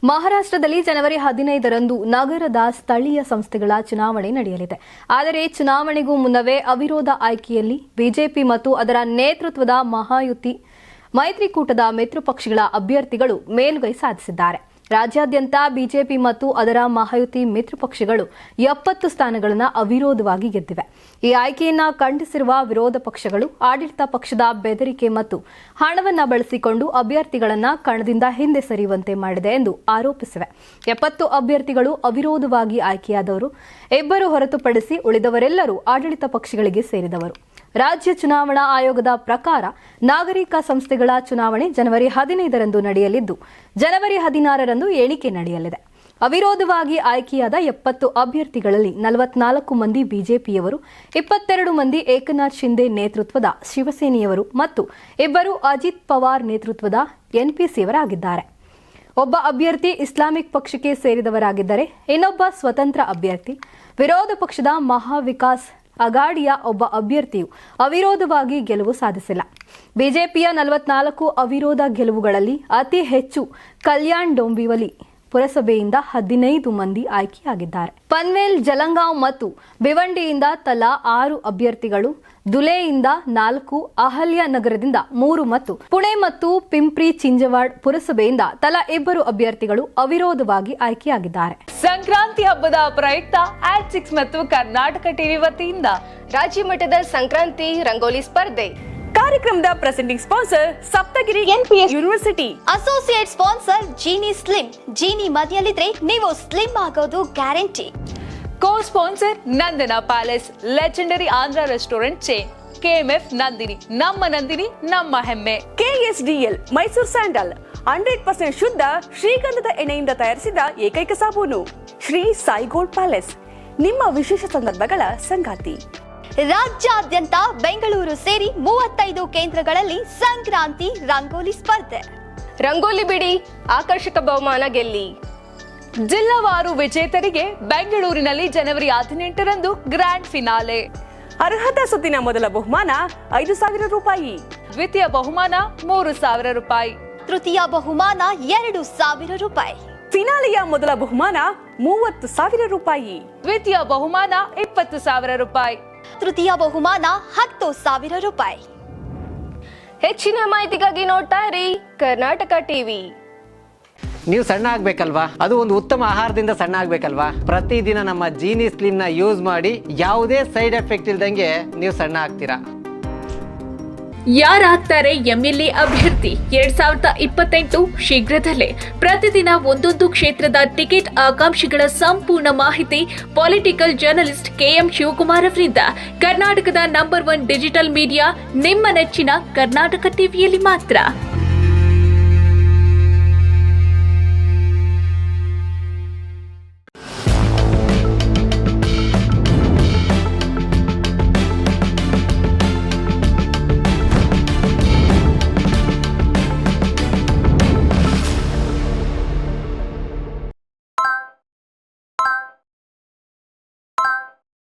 ಮಹಾರಾಷ್ಟ್ರದಲ್ಲಿ ಜನವರಿ 15ರಂದು ನಗರದ ಸ್ಥಳೀಯ ಸಂಸ್ಥೆಗಳ ಚುನಾವಣೆ ನಡೆಯಲಿದೆ. ಆದರೆ ಚುನಾವಣೆಗೂ ಮುನ್ನವೇ ಅವಿರೋಧ ಆಯ್ಕೆಯಲ್ಲಿ ಬಿಜೆಪಿ ಮತ್ತು ಅದರ ನೇತೃತ್ವದ ಮಹಾಯುತಿ ಮೈತ್ರಿಕೂಟದ ಮಿತ್ರಪಕ್ಷಗಳ ಅಭ್ಯರ್ಥಿಗಳು ಮೇಲುಗೈ ಸಾಧಿಸಿದ್ದಾರೆ. ರಾಜ್ಯಾದ್ಯಂತ ಬಿಜೆಪಿ ಮತ್ತು ಅದರ ಮಹಾಯುತಿ ಮಿತ್ರಪಕ್ಷಗಳು 70 ಸ್ಥಾನಗಳನ್ನು ಅವಿರೋಧವಾಗಿ ಗೆದ್ದಿವೆ. ಈ ಆಯ್ಕೆಯನ್ನ ಖಂಡಿಸಿರುವ ವಿರೋಧ ಪಕ್ಷಗಳು ಆಡಳಿತ ಪಕ್ಷದ ಬೆದರಿಕೆ ಮತ್ತು ಹಣವನ್ನು ಬಳಸಿಕೊಂಡು ಅಭ್ಯರ್ಥಿಗಳನ್ನು ಕಣದಿಂದ ಹಿಂದೆ ಸರಿಯುವಂತೆ ಮಾಡಿದೆ ಎಂದು ಆರೋಪಿಸಿವೆ. 70 ಅಭ್ಯರ್ಥಿಗಳು ಅವಿರೋಧವಾಗಿ ಆಯ್ಕೆಯಾದವರು, 2 ಹೊರತುಪಡಿಸಿ ಉಳಿದವರೆಲ್ಲರೂ ಆಡಳಿತ ಪಕ್ಷಗಳಿಗೆ ಸೇರಿದವರು. ರಾಜ್ಯ ಚುನಾವಣಾ ಆಯೋಗದ ಪ್ರಕಾರ ನಾಗರಿಕ ಸಂಸ್ಥೆಗಳ ಚುನಾವಣೆ ಜನವರಿ 15ರಂದು ನಡೆಯಲಿದ್ದು, ಜನವರಿ 16ರಂದು ಎಣಿಕೆ ನಡೆಯಲಿದೆ. ಅವಿರೋಧವಾಗಿ ಆಯ್ಕೆಯಾದ 70 ಅಭ್ಯರ್ಥಿಗಳಲ್ಲಿ 44 ಮಂದಿ ಬಿಜೆಪಿಯವರು, 22 ಮಂದಿ ಏಕನಾಥ್ ಶಿಂದೆ ನೇತೃತ್ವದ ಶಿವಸೇನೆಯವರು ಮತ್ತು 2 ಅಜಿತ್ ಪವಾರ್ ನೇತೃತ್ವದ ಎನ್ಪಿಸಿಯವರಾಗಿದ್ದಾರೆ. ಒಬ್ಬ ಅಭ್ಯರ್ಥಿ ಇಸ್ಲಾಮಿಕ್ ಪಕ್ಷಕ್ಕೆ ಸೇರಿದವರಾಗಿದ್ದರೆ ಇನ್ನೊಬ್ಬ ಸ್ವತಂತ್ರ ಅಭ್ಯರ್ಥಿ. ವಿರೋಧ ಪಕ್ಷದ ಮಹಾವಿಕಾಸ್ ಅಗಾಡಿಯ ಒಬ್ಬ ಅಭ್ಯರ್ಥಿಯು ಅವಿರೋಧವಾಗಿ ಗೆಲುವು ಸಾಧಿಸಿಲ್ಲ. ಬಿಜೆಪಿಯ 44 ಅವಿರೋಧ ಗೆಲುವುಗಳಲ್ಲಿ ಅತಿ ಹೆಚ್ಚು ಕಲ್ಯಾಣ್ ಡೊಂಬಿವಲಿ ಪುರಸಭೆಯಿಂದ 15 ಮಂದಿ ಆಯ್ಕೆಯಾಗಿದ್ದಾರೆ. ಪನ್ವೇಲ್, ಜಲಗಾಂವ್ ಮತ್ತು ಭಿವಂಡಿಯಿಂದ ತಲಾ 6 ಅಭ್ಯರ್ಥಿಗಳು, ಧುಲೆಯಿಂದ 4, ಅಹಲ್ಯ ನಗರದಿಂದ 3 ಮತ್ತು ಪುಣೆ ಮತ್ತು ಪಿಂಪ್ರಿ ಚಿಂಚವಾಡ್ ಪುರಸಭೆಯಿಂದ ತಲಾ 2 ಅಭ್ಯರ್ಥಿಗಳು ಅವಿರೋಧವಾಗಿ ಆಯ್ಕೆಯಾಗಿದ್ದಾರೆ. ಸಂಕ್ರಾಂತಿ ಹಬ್ಬದ ಪ್ರಯುಕ್ತ ಆಟ್6 ಮತ್ತು ಕರ್ನಾಟಕ ಟಿವಿ ವತಿಯಿಂದ ರಾಜ್ಯ ಮಟ್ಟದ ಸಂಕ್ರಾಂತಿ ರಂಗೋಲಿ ಸ್ಪರ್ಧೆ. ಕಾರ್ಯಕ್ರಮದ presenting sponsor Saptagiri NPS university. Associate sponsor Jeeni slim. Jeeni ಮನೆಯಲ್ಲಿದ್ರೆ ನೀವು ಸ್ಲಿಮ್ ಆಗೋದು guarantee. Co sponsor Nandana palace, legendary Andhra restaurant chain. KMF Nandini, ನಮ್ಮ ನಂದಿನಿ ನಮ್ಮ ಹೆಮ್ಮೆ. ಕೆಎಸ್ಡಿಎಲ್ ಮೈಸೂರು ಸ್ಯಾಂಡಲ್ 100% ಶುದ್ಧ ಶ್ರೀಗಂಧದ ಎಣ್ಣೆಯಿಂದ ತಯಾರಿಸಿದ ಏಕೈಕ ಸಾಬೂನು. ಶ್ರೀ ಸಾಯಿ ಗೋಲ್ಡ್ ಪ್ಯಾಲೇಸ್, ನಿಮ್ಮ ವಿಶೇಷ ಸಂದರ್ಭಗಳ ಸಂಗಾತಿ. ರಾಜ್ಯಾದ್ಯಂತ ಬೆಂಗಳೂರು ಸೇರಿ 35 ಕೇಂದ್ರಗಳಲ್ಲಿ ಸಂಕ್ರಾಂತಿ ರಂಗೋಲಿ ಸ್ಪರ್ಧೆ. ರಂಗೋಲಿ ಬಿಡಿ, ಆಕರ್ಷಕ ಬಹುಮಾನ ಗೆಲ್ಲಿ. ಜಿಲ್ಲಾವಾರು ವಿಜೇತರಿಗೆ ಬೆಂಗಳೂರಿನಲ್ಲಿ ಜನವರಿ 18ರಂದು ಗ್ರ್ಯಾಂಡ್ ಫಿನಾಲೆ. ಅರ್ಹತಾ ಸುತ್ತಿನ ಮೊದಲ ಬಹುಮಾನ 5,000 ರೂಪಾಯಿ, ದ್ವಿತೀಯ ಬಹುಮಾನ 3,000 ರೂಪಾಯಿ, ತೃತೀಯ ಬಹುಮಾನ 2,000 ರೂಪಾಯಿ. ಫಿನಾಲೆಯ ಮೊದಲ ಬಹುಮಾನ 30,000 ರೂಪಾಯಿ, ದ್ವಿತೀಯ ಬಹುಮಾನ 20,000 ರೂಪಾಯಿ, ತೃತೀಯ ಬಹುಮಾನ 10,000 ರೂಪಾಯಿ. ಹೆಚ್ಚಿನ ಮಾಹಿತಿಗಾಗಿ ನೋಡ್ತಾ ಇರಿ ಕರ್ನಾಟಕ ಟಿವಿ. ನೀವು ಸಣ್ಣ ಆಗ್ಬೇಕಲ್ವಾ? ಅದು ಒಂದು ಉತ್ತಮ ಆಹಾರದಿಂದ ಸಣ್ಣ ಆಗ್ಬೇಕಲ್ವಾ? ಪ್ರತಿದಿನ ನಮ್ಮ ಜೀನಿ ಸ್ಲಿಮ್ ನ ಯೂಸ್ ಮಾಡಿ ಯಾವುದೇ ಸೈಡ್ ಎಫೆಕ್ಟ್ ಇಲ್ದಂಗೆ ನೀವು ಸಣ್ಣ ಆಗ್ತೀರಾ. ಯಾರಾಗ್ತಾರೆ ಎಂಎಲ್ಎ ಅಭ್ಯರ್ಥಿ 2028 ಶೀಘ್ರದಲ್ಲೇ. ಪ್ರತಿದಿನ ಒಂದೊಂದು ಕ್ಷೇತ್ರದ ಟಿಕೆಟ್ ಆಕಾಂಕ್ಷಿಗಳ ಸಂಪೂರ್ಣ ಮಾಹಿತಿ ಪೊಲಿಟಿಕಲ್ ಜರ್ನಲಿಸ್ಟ್ ಕೆಎಂ ಶಿವಕುಮಾರ್ ಅವರಿಂದ. ಕರ್ನಾಟಕದ ನಂಬರ್ 1 ಡಿಜಿಟಲ್ ಮೀಡಿಯಾ ನಿಮ್ಮ ನೆಚ್ಚಿನ ಕರ್ನಾಟಕ ಟಿವಿಯಲ್ಲಿ ಮಾತ್ರ.